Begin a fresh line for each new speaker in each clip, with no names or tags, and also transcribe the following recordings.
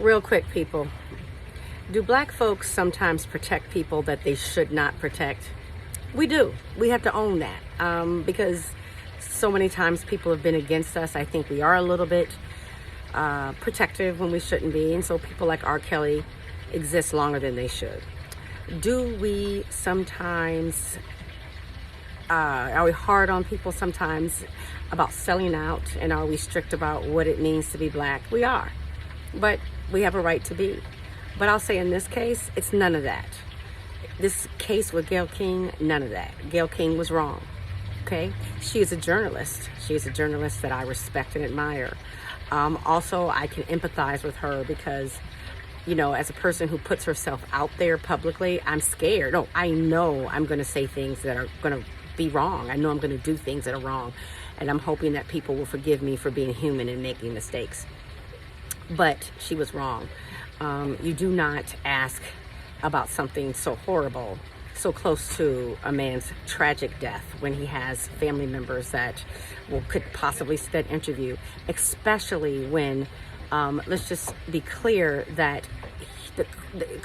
Real quick, people. Do black folks sometimes protect people that they should not protect? We do. We have to own that because so many times people have been against us. I think we are a little bit protective when we shouldn't be. And so people like R. Kelly exist longer than they should. Do we sometimes, are we hard on people sometimes about selling out? And are we strict about what it means to be black? We are. But we have a right to be. But I'll say in this case, it's none of that. This case with Gail King, none of that. Gail King was wrong, okay? She is a journalist. She is a journalist that I respect and admire. Also, I can empathize with her because, you know, as a person who puts herself out there publicly, I'm scared. No, I know I'm going to say things that are going to be wrong. I know I'm going to do things that are wrong. And I'm hoping that people will forgive me for being human and making mistakes. But she was wrong. You do not ask about something so horrible, so close to a man's tragic death when he has family members that could possibly see that interview, especially when, let's just be clear that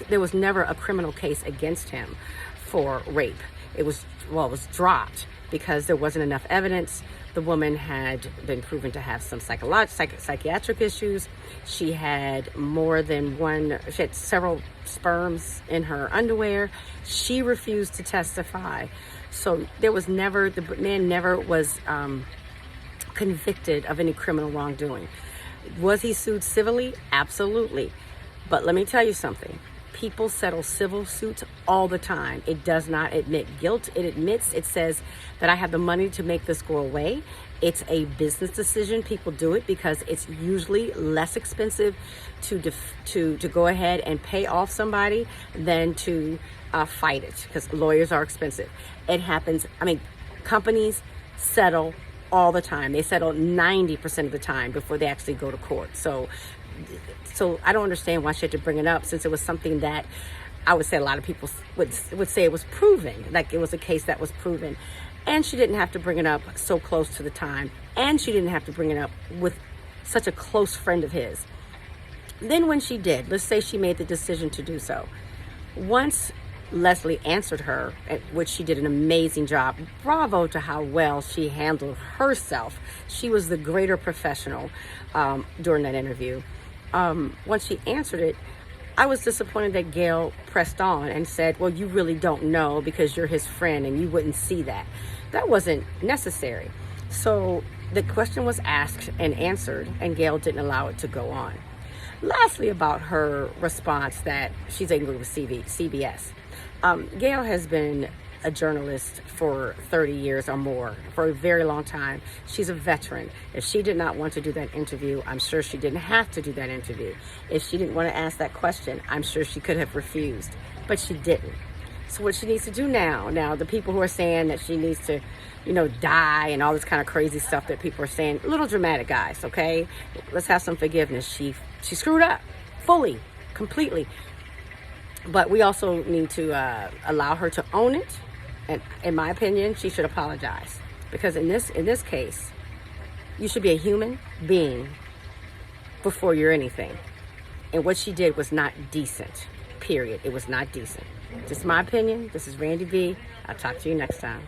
there was never a criminal case against him for rape. It was dropped because there wasn't enough evidence. The woman had been proven to have some psychiatric issues. She had she had several sperms in her underwear. She refused to testify. So the man never was convicted of any criminal wrongdoing. Was he sued civilly? Absolutely. But let me tell you something. People settle civil suits all the time. It does not admit guilt. It says that I have the money to make this go away. It's a business decision. People do it because it's usually less expensive to go ahead and pay off somebody than to fight it, because lawyers are expensive. It happens. I mean, companies settle all the time. They settle 90% of the time before they actually go to court. So I don't understand why she had to bring it up, since it was something that I would say a lot of people would say it was proven, like it was a case that was proven. And she didn't have to bring it up so close to the time. And she didn't have to bring it up with such a close friend of his. Then when she did, let's say she made the decision to do so. Once Leslie answered her, which she did an amazing job. Bravo to how well she handled herself. She was the greater professional during that interview. Once she answered it, I was disappointed that Gail pressed on and said, well, you really don't know because you're his friend and you wouldn't see that. That wasn't necessary. So the question was asked and answered, and Gail didn't allow it to go on. Lastly, about her response that she's angry with CBS. Gail has been a journalist for 30 years or more, for a very long time. She's a veteran. If she did not want to do that interview, I'm sure she didn't have to do that interview. If she didn't want to ask that question, I'm sure she could have refused, but she didn't. So what she needs to do now, the people who are saying that she needs to, die and all this kind of crazy stuff that people are saying, a little dramatic, guys, okay? Let's have some forgiveness. She screwed up fully, completely. But we also need to allow her to own it. And in my opinion, she should apologize, because in this case, you should be a human being before you're anything. And what she did was not decent, period. It was not decent. Just my opinion. This is Randy B. I'll talk to you next time.